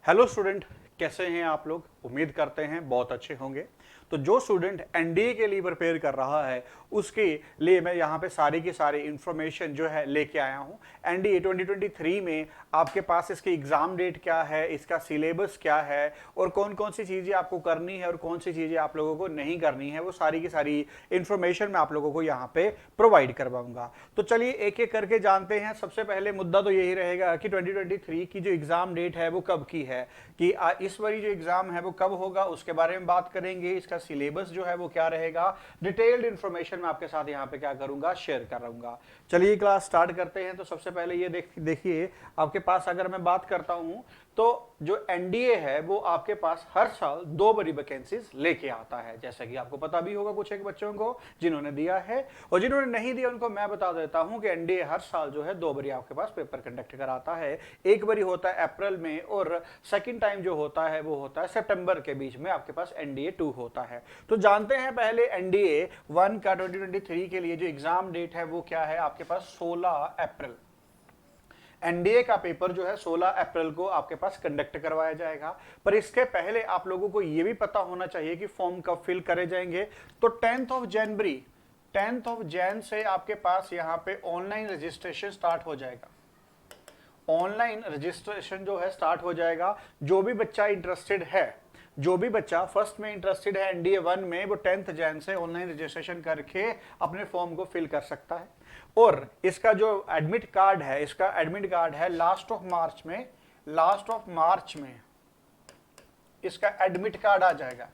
Hello student, कैसे हैं आप लोग। उम्मीद करते हैं बहुत अच्छे होंगे। तो जो स्टूडेंट एनडीए के लिए प्रिपेयर कर रहा है उसके लिए मैं यहाँ पे सारी की सारी इंफॉर्मेशन जो है लेके आया हूँ। एनडीए 2023 में आपके पास इसकी एग्जाम डेट क्या है, इसका सिलेबस क्या है और कौन कौन सी चीज़ें आपको करनी है और कौन सी चीज़ें आप लोगों को नहीं करनी है, वो सारी की सारी इंफॉर्मेशन मैं आप लोगों को यहाँ पे प्रोवाइड करवाऊंगा। तो चलिए एक एक करके जानते हैं। सबसे पहले मुद्दा तो यही रहेगा कि 2023 की जो एग्जाम डेट है वो कब की है, कि इस बारी जो एग्जाम है वो कब होगा, उसके बारे में बात करेंगे। इसका सिलेबस जो है वो क्या रहेगा, डिटेल्ड इंफॉर्मेशन मैं आपके साथ यहाँ पे क्या करूंगा, शेयर करूंगा। चलिए क्लास स्टार्ट करते हैं। तो सबसे पहले ये देखिए आपके पास अगर मैं बात करता हूं तो जो एनडीए है वो आपके पास हर साल 2 बड़ी वैकेंसीज लेके आता है, जैसा कि आपको पता भी होगा कुछ एक बच्चों को जिन्होंने दिया है, और जिन्होंने नहीं दिया उनको मैं बता देता हूं कि एनडीए हर साल जो है 2 बारी आपके पास पेपर कंडक्ट कराता है। एक बारी होता है अप्रैल में और सेकंड टाइम जो होता है वो होता है सितंबर के बीच में आपके पास एनडीए 2 होता है। तो जानते हैं पहले एनडीए 1 का 2023 के लिए जो एग्जाम डेट है वो क्या है, आपके पास 16 अप्रैल। एनडीए का पेपर जो है 16 अप्रैल को आपके पास कंडक्ट करवाया जाएगा। पर इसके पहले आप लोगों को यह भी पता होना चाहिए कि फॉर्म कब फिल करे जाएंगे। तो 10th of January 10th of Jain से आपके पास यहाँ पे ऑनलाइन रजिस्ट्रेशन स्टार्ट हो जाएगा। ऑनलाइन रजिस्ट्रेशन जो है स्टार्ट हो जाएगा। जो भी बच्चा इंटरेस्टेड है, जो भी बच्चा फर्स्ट में इंटरेस्टेड है एनडीए 1 में, वो 10th जैन से ऑनलाइन रजिस्ट्रेशन करके अपने फॉर्म को फिल कर सकता है। और इसका जो एडमिट कार्ड है, इसका एडमिट कार्ड है लास्ट ऑफ मार्च में इसका एडमिट कार्ड आ जाएगा।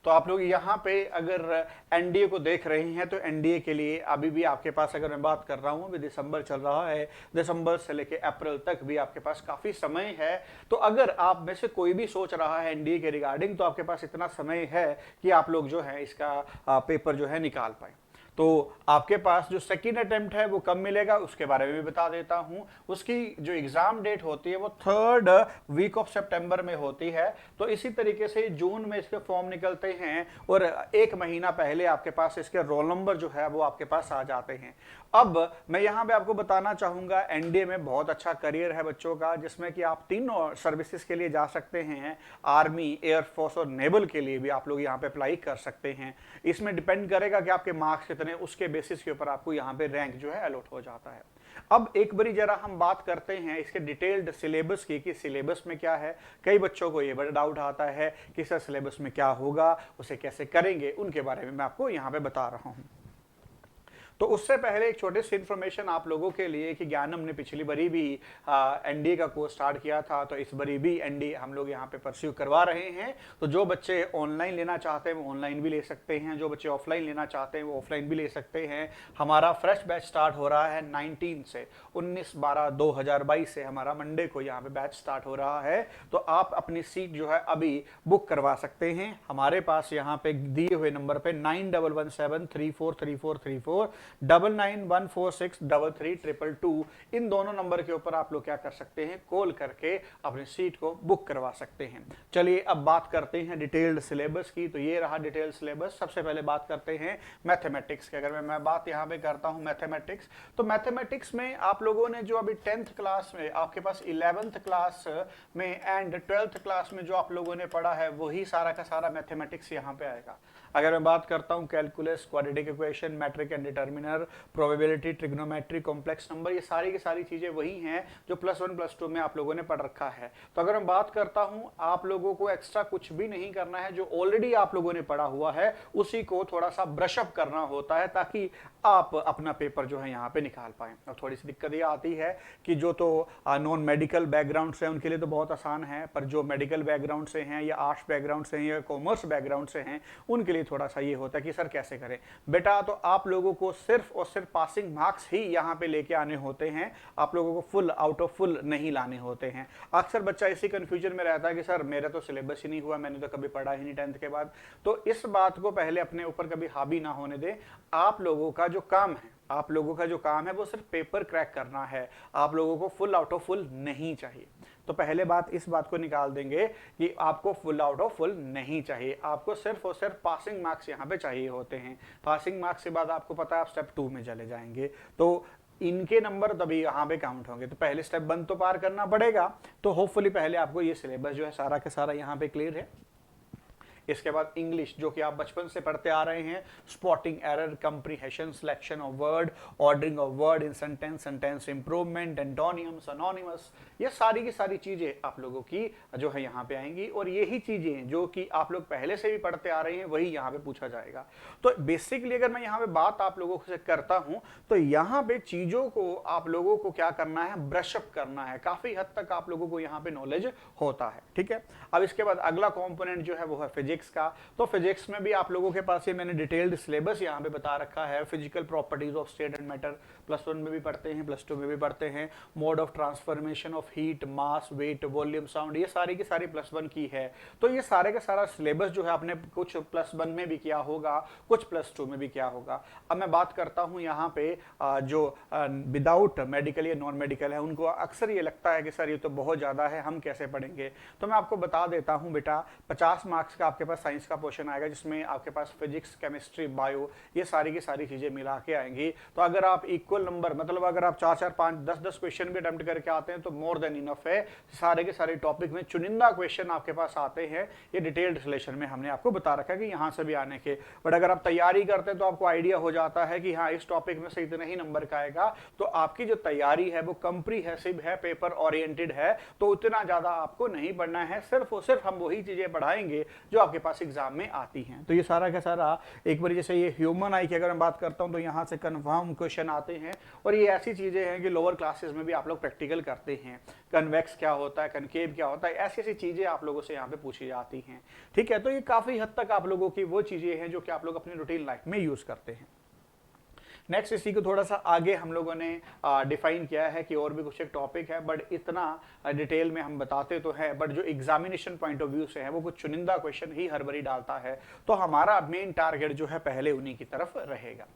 तो आप लोग यहाँ पे अगर एनडीए को देख रहे हैं तो एनडीए के लिए अभी भी आपके पास, अगर मैं बात कर रहा हूँ, अभी दिसंबर चल रहा है, दिसंबर से लेके अप्रैल तक भी आपके पास काफी समय है। तो अगर आप में से कोई भी सोच रहा है एनडीए के रिगार्डिंग, तो आपके पास इतना समय है कि आप लोग जो है इसका पेपर जो है निकाल पाए। तो आपके पास जो सेकेंड अटेम्प्ट है वो कब मिलेगा उसके बारे में भी बता देता हूं। उसकी जो एग्जाम डेट होती है वो 3rd वीक ऑफ सितंबर में होती है। तो इसी तरीके से जून में इसके फॉर्म निकलते हैं और एक महीना पहले आपके पास इसके रोल नंबर जो है वो आपके पास आ जाते हैं। अब मैं यहां पे आपको बताना चाहूंगा एनडीए में बहुत अच्छा करियर है बच्चों का, जिसमें कि आप तीनों सर्विसेज के लिए जा सकते हैं। आर्मी, एयरफोर्स और नेवल के लिए भी आप लोग यहाँ पे अप्लाई कर सकते हैं। इसमें डिपेंड करेगा कि आपके मार्क्स कितने, उसके बेसिस के ऊपर आपको यहाँ पे रैंक जो है अलॉट हो जाता है। अब एक बारी जरा हम बात करते हैं इसके डिटेल्ड सिलेबस की, कि सिलेबस में क्या है। कई बच्चों को ये बड़ा डाउट आता है कि सर सिलेबस में क्या होगा, उसे कैसे करेंगे, उनके बारे में मैं आपको यहाँ पे बता रहा हूँ। तो उससे पहले एक छोटी सी इन्फॉर्मेशन आप लोगों के लिए कि ज्ञानम ने पिछली बारी भी एनडीए का कोर्स स्टार्ट किया था, तो इस बारी भी एनडीए हम लोग यहाँ पे परस्यू करवा रहे हैं। तो जो बच्चे ऑनलाइन लेना चाहते हैं वो ऑनलाइन भी ले सकते हैं, जो बच्चे ऑफलाइन लेना चाहते हैं वो ऑफलाइन भी ले सकते हैं। हमारा फ्रेश बैच स्टार्ट हो रहा है 19 से 19/12/2022 से हमारा मंडे को यहाँ पे बैच स्टार्ट हो रहा है। तो आप अपनी सीट जो है अभी बुक करवा सकते हैं। हमारे पास यहाँ पे दिए हुए नंबर पे 9117343434 99146332 इन दोनों नंबर के ऊपर आप लोग क्या कर सकते हैं, कॉल करके अपनी सीट को बुक करवा सकते हैं। चलिए अब बात करते हैं डिटेल्ड सिलेबस की। तो ये रहा डिटेल्ड सिलेबस। सबसे पहले बात करते हैं मैथमेटिक्स की। अगर मैं बात यहाँ पे करता हूँ मैथमेटिक्स, तो मैथमेटिक्स में आप लोगों ने जो अभी 10th क्लास में, आपके पास 11th क्लास में एंड 12th क्लास में जो आप लोगों ने पढ़ा है वही सारा का सारा मैथमेटिक्स यहाँ पे आएगा। अगर मैं बात करता हूँ calculus, quadratic equation, matrix and determinant, probability, trigonometry, complex number, ये सारी की सारी चीजें वही हैं जो +1 +2 में आप लोगों ने पढ़ रखा है। तो अगर मैं बात करता हूँ, आप लोगों को एक्स्ट्रा कुछ भी नहीं करना है, जो ऑलरेडी आप लोगों ने पढ़ा हुआ है उसी को थोड़ा सा ब्रशअप करना होता है ताकि आप अपना पेपर जो है यहाँ पे निकाल पाए। और थोड़ी सी दिक्कत ये आती है कि जो तो नॉन मेडिकल बैकग्राउंड से उनके लिए तो बहुत आसान है, पर जो मेडिकल बैकग्राउंड से हैं या आर्ट्स बैकग्राउंड से हैं या कॉमर्स बैकग्राउंड से हैं उनके लिए थोड़ा सा ये होता है कि सर कैसे करें। बेटा तो आप लोगों को सिर्फ और सिर्फ पासिंग मार्क्स ही यहाँ पे लेके आने होते हैं, आप लोगों को फुल आउट ऑफ फुल नहीं लाने होते हैं। अक्सर बच्चा इसी कंफ्यूजन में रहता है कि सर मेरा तो सिलेबस ही नहीं हुआ, मैंने तो कभी पढ़ा ही नहीं 10th के बाद। तो इस बात को पहले अपने ऊपर कभी हावी ना होने दें। आप लोगों का जो काम है, आप लोगों का जो काम है वो सिर्फ पेपर क्रैक करना है, आप लोगों को फुल आउट ऑफ फुल नहीं चाहिए। तो पहले बात इस बात को निकाल देंगे कि आपको फुल आउट ऑफ फुल नहीं चाहिए, आपको सिर्फ और सिर्फ पासिंग मार्क्स यहाँ पे चाहिए होते हैं। पासिंग मार्क्स के बाद आपको पता है आप स्टेप 2 में चले जाएंगे। तो इनके नंबर तभी यहाँ पे काउंट होंगे। तो पहले स्टेप 1 तो पार करना पड़ेगा। तो होपफुली पहले आपको ये सिलेबस जो है सारा का सारा यहाँ पे क्लियर है। इसके बाद इंग्लिश जो कि आप बचपन से पढ़ते आ रहे हैं, spotting error, comprehension, selection of word, ordering of word in sentence, sentence improvement, एंटोनियम्स, anonymous, ये सारी की सारी चीजें आप लोगों की जो है यहाँ पे आएंगी। और यही चीजें जो कि आप लोग पहले से भी पढ़ते आ रहे हैं वही यहाँ पे पूछा जाएगा। तो बेसिकली अगर मैं यहाँ पे बात आप लोगों से करता हूं तो यहाँ पे चीजों को आप लोगों को क्या करना है, ब्रशअप करना है। काफी हद तक आप लोगों को यहाँ पे नॉलेज होता है, ठीक है। अब इसके बाद अगला कॉम्पोनेंट जो है वो है फिजिक्स का। तो फिजिक्स में भी आप लोगों के पास ये मैंने डिटेल्ड सिलेबस यहाँ पे बता रखा है। Physical properties of state and matter +1 में भी पढ़ते हैं, +2 में भी पढ़ते हैं। Mode of transformation of heat, mass, weight, volume, sound, ये सारी की सारी +1 की है। तो ये सारे का सारा सिलेबस जो है आपने कुछ +1 में भी किया होगा, कुछ +2 में भी किया होगा। अब मैं बात करता हूँ यहाँ पे जो विदाउट मेडिकल या नॉन मेडिकल है, उनको अक्सर ये लगता है कि सर ये तो बहुत ज़्यादा है, हम कैसे पढ़ेंगे। तो मैं आपको बता देता हूँ बेटा, 50 मार्क्स का आपके पास साइंस का पोर्शन आएगा, जिसमें आपके पास फिजिक्स, केमिस्ट्री, बायो, ये सारी की सारी चीज़ें मिला के आएंगी। तो अगर आप इक्वल नंबर, मतलब अगर आप 4 4 5 10 10 क्वेश्चन भी अटेम्प्ट करके आते हैं तो मोर देन इनफ है। सारे के सारे टॉपिक में चुनिंदा क्वेश्चन आपके पास आते हैं, ये डिटेल्ड रिलेशन में हमने आपको बता रखा है कि यहाँ से भी आने के। बट अगर आप तैयारी करते हैं तो आपको आइडिया हो जाता है कि हाँ इस टॉपिक में से इतने ही नंबर का आएगा। तो आपकी जो तैयारी है वो कंप्रीहेंसिव है, पेपर ओरिएंटेड है, तो उतना ज़्यादा आपको नहीं पढ़ना है। सिर्फ और सिर्फ हम वही चीज़ें पढ़ाएंगे जो आपके पास एग्जाम में आती हैं। तो ये सारा का सारा एक बार, जैसे ये ह्यूमन आई की अगर मैं बात करता हूं तो यहाँ से कन्फर्म क्वेश्चन आते हैं। और ये ऐसी चीजें हैं कि लोअर क्लासेस में भी आप लोग प्रैक्टिकल करते हैं। कन्वेक्स क्या होता है, कनकेव क्या होता है, ऐसी ऐसी चीजें आप लोगों से यहाँ पे पूछी जाती हैं, ठीक है। तो ये काफी हद तक आप लोगों की वो चीजें हैं जो कि आप लोग अपनी रूटीन लाइफ में यूज करते हैं। नेक्स्ट इसी को थोड़ा सा आगे हम लोगों ने डिफाइन किया है कि और भी कुछ एक टॉपिक है, बट इतना डिटेल में हम बताते तो हैं, बट जो एग्जामिनेशन पॉइंट ऑफ व्यू से है वो कुछ चुनिंदा क्वेश्चन ही हर बारी डालता है। तो हमारा मेन टारगेट जो है पहले उन्हीं की तरफ रहेगा।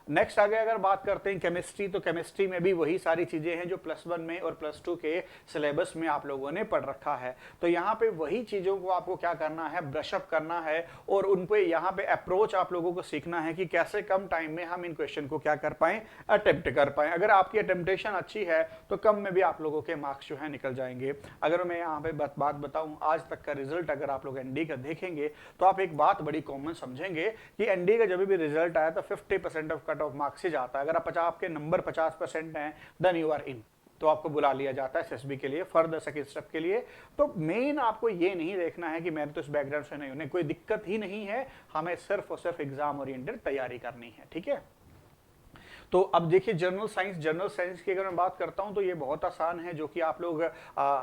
नेक्स्ट आगे अगर बात करते हैं केमिस्ट्री, तो केमिस्ट्री में भी वही सारी चीजें हैं जो +1 में और +2 के सिलेबस में आप लोगों ने पढ़ रखा है। तो यहाँ पे वही चीजों को आपको क्या करना है, ब्रशअप करना है। और उन पे यहाँ पे अप्रोच आप लोगों को सीखना है कि कैसे कम टाइम में हम इन क्वेश्चन को क्या कर पाए, अटेम्प्ट कर पाए। अगर आपकी अटेम्प्टेशन अच्छी है तो कम में भी आप लोगों के मार्क्स जो है निकल जाएंगे। अगर मैं यहाँ पे बात बताऊँ, आज तक का रिजल्ट अगर आप लोग एनडी का देखेंगे तो आप एक बात बड़ी कॉमन समझेंगे कि एनडी का जब भी रिजल्ट आया तो 50% ऑफ कट ऑफ मार्क्स से जाता है। अगर आप 50 आपके नंबर 50% हैं देन यू आर इन, तो आपको बुला लिया जाता है एसएसबी के लिए फर्दर सेकंड स्टेप के लिए। तो मेन आपको ये नहीं देखना है कि मैं तो इस बैकग्राउंड से नहीं हूं, कोई दिक्कत ही नहीं है, हमें सिर्फ और सिर्फ एग्जाम ओरिएंटेड तैयारी करनी है, ठीक है। तो अब देखिए जनरल साइंस की अगर मैं बात करता हूं तो ये बहुत आसान है, जो कि आप लोग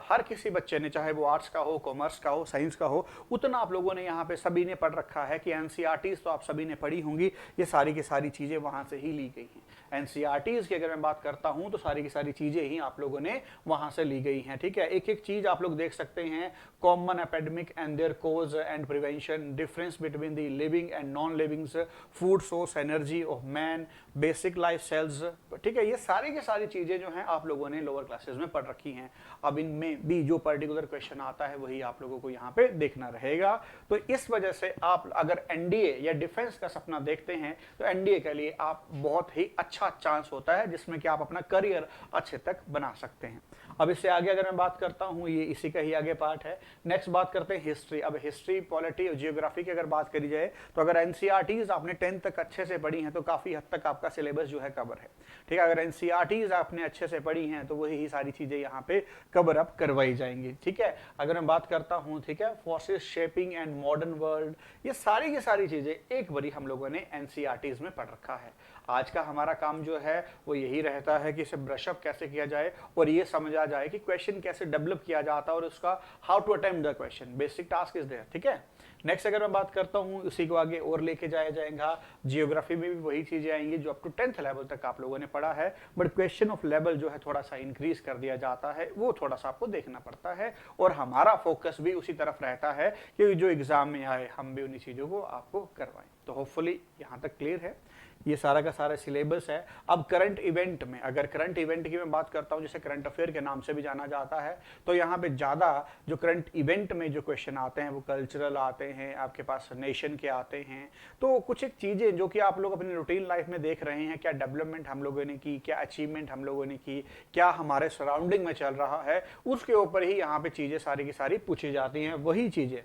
हर किसी बच्चे ने, चाहे वो आर्ट्स का हो, कॉमर्स का हो, साइंस का हो, उतना आप लोगों ने यहाँ पे सभी ने पढ़ रखा है कि एनसीईआरटीज तो आप सभी ने पढ़ी होंगी। ये सारी की सारी चीजें वहां से ही ली गई हैं। एनसीईआरटीज की अगर मैं बात करता हूं तो सारी की सारी चीजें ही आप लोगों ने वहां से ली गई हैं, ठीक है। एक एक चीज आप लोग देख सकते हैं, common epidemic and their cause and prevention, difference between the living and non living, food source, energy of man, basic life cells, ठीक है। ये सारी की सारी चीजें जो हैं आप लोगों ने लोअर क्लासेस में पढ़ रखी हैं। अब इनमें भी जो पर्टिकुलर क्वेश्चन आता है वही आप लोगों को यहाँ पे देखना रहेगा। तो इस वजह से आप अगर एनडीए या डिफेंस का सपना देखते हैं तो एनडीए के लिए आप बहुत ही अच्छा चांस होता है, जिसमें कि आप अपना करियर अच्छे तक बना सकते हैं। अब इससे आगे अगर मैं बात करता हूँ, ये इसी का ही आगे पार्ट है। नेक्स्ट बात करते हैं हिस्ट्री। अब हिस्ट्री, पॉलिटी और जियोग्राफी की अगर बात करी जाए तो अगर एनसीईआरटीज आपने 10th तक अच्छे से पढ़ी हैं तो काफी हद तक आपका सिलेबस जो है कवर है, ठीक है। अगर एनसीईआरटीज आपने अच्छे से पढ़ी हैं तो वही सारी चीजें यहाँ पे कवर अप करवाई जाएंगी, ठीक है। अगर मैं बात करता हूँ, ठीक है, forces shaping and modern world, ये सारी की सारी चीजें एक बारी हम लोगों ने एनसीईआरटीज में पढ़ रखा है। आज का हमारा काम जो है वो यही रहता है कि इसे ब्रशअप कैसे किया जाए और ये समझा जाए कि क्वेश्चन कैसे डेवलप किया जाता है और उसका how to attempt the question, basic task is there, ठीक है। नेक्स्ट अगर मैं बात करता हूँ, उसी को आगे और लेके जाया जाएगा। जियोग्राफी में भी वही चीजें आएंगी जो अप टू 10th लेवल तक आप लोगों ने पढ़ा है, बट क्वेश्चन ऑफ लेवल जो है थोड़ा सा इंक्रीज कर दिया जाता है, वो थोड़ा सा आपको देखना पड़ता है। और हमारा फोकस भी उसी तरफ रहता है कि जो एग्जाम में आए हम भी उन्हीं चीजों को आपको करवाएं। तो होपफुली यहाँ तक क्लियर है। ये सारा का सारा सिलेबस है। अब करंट इवेंट में, अगर करंट इवेंट की मैं बात करता हूँ, जैसे करंट अफेयर के नाम से भी जाना जाता है, तो यहाँ पे ज़्यादा जो करंट इवेंट में जो क्वेश्चन आते हैं वो कल्चरल आते हैं, आपके पास नेशन के आते हैं। तो कुछ एक चीज़ें जो कि आप लोग अपनी रूटीन लाइफ में देख रहे हैं, क्या डेवलपमेंट हम लोगों ने की, क्या अचीवमेंट हम लोगों ने की, क्या हमारे सराउंडिंग में चल रहा है, उसके ऊपर ही यहाँ पे चीज़ें सारी की सारी पूछी जाती हैं। वही चीज़ें,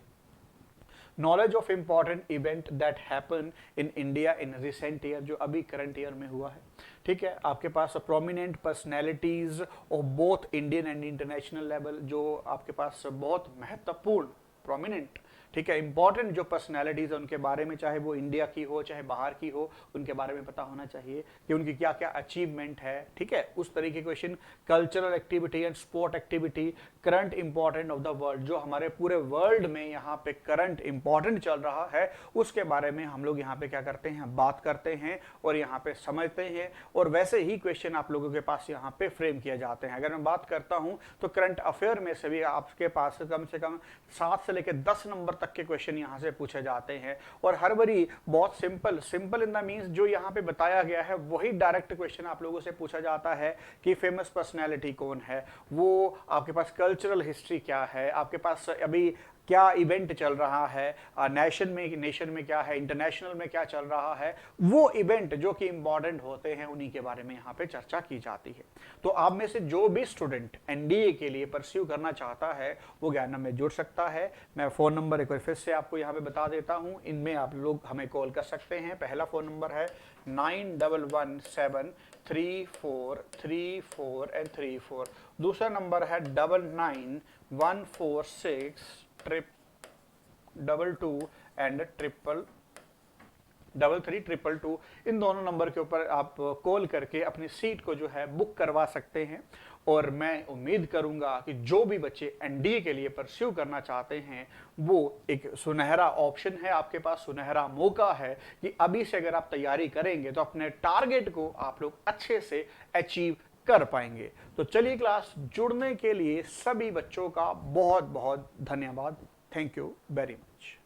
knowledge of important event that happen in India in recent year, जो अभी करंट ईयर में हुआ है, ठीक है। आपके पास prominent personalities of both Indian and international level, जो आपके पास बहुत महत्वपूर्ण, प्रोमिनेंट, ठीक है, इंपॉर्टेंट जो पर्सनैलिटीज है उनके बारे में, चाहे वो इंडिया की हो चाहे बाहर की हो, उनके बारे में पता होना चाहिए कि उनकी क्या क्या अचीवमेंट है, ठीक है। उस तरीके के question, cultural activity and sport activity, current important of the world, जो हमारे पूरे वर्ल्ड में यहाँ पे करंट इंपॉर्टेंट चल रहा है, उसके बारे में हम लोग यहाँ पे क्या करते हैं, बात करते हैं और यहाँ पे समझते हैं। और वैसे ही क्वेश्चन आप लोगों के पास यहाँ पे फ्रेम किए जाते हैं। अगर मैं बात करता हूँ तो करंट अफेयर में से भी आपके पास कम से कम 7 से लेकर 10 नंबर तक के क्वेश्चन यहाँ से पूछे जाते हैं। और हर बारी बहुत सिंपल इन द मींस जो यहाँ पे बताया गया है वही डायरेक्ट क्वेश्चन आप लोगों से पूछा जाता है कि फेमस पर्सनैलिटी कौन है, वो आपके पास कल्चरल हिस्ट्री क्या है, आपके पास अभी क्या इवेंट चल रहा है, नेशन में क्या है, इंटरनेशनल में क्या चल रहा है, वो इवेंट जो कि इंपॉर्टेंट होते हैं उन्हीं के बारे में यहाँ पे चर्चा की जाती है। तो आप में से जो भी स्टूडेंट एनडीए के लिए परस्यू करना चाहता है वो ज्ञानम में जुड़ सकता है। मैं फ़ोन नंबर एक बार फिर से आपको यहाँ पे बता देता हूँ, इनमें आप लोग हमें कॉल कर सकते हैं। पहला फ़ोन नंबर है 91173434 दूसरा नंबर है 991462 एंड 3332। इन दोनों नंबर के ऊपर आप कॉल करके अपनी सीट को जो है बुक करवा सकते हैं। और मैं उम्मीद करूंगा कि जो भी बच्चे एनडीए के लिए परस्यू करना चाहते हैं वो एक सुनहरा ऑप्शन है, आपके पास सुनहरा मौका है कि अभी से अगर आप तैयारी करेंगे तो अपने टारगेट को आप लोग अच्छे से अचीव कर पाएंगे। तो चलिए, क्लास जुड़ने के लिए सभी बच्चों का बहुत बहुत धन्यवाद। Thank you very much.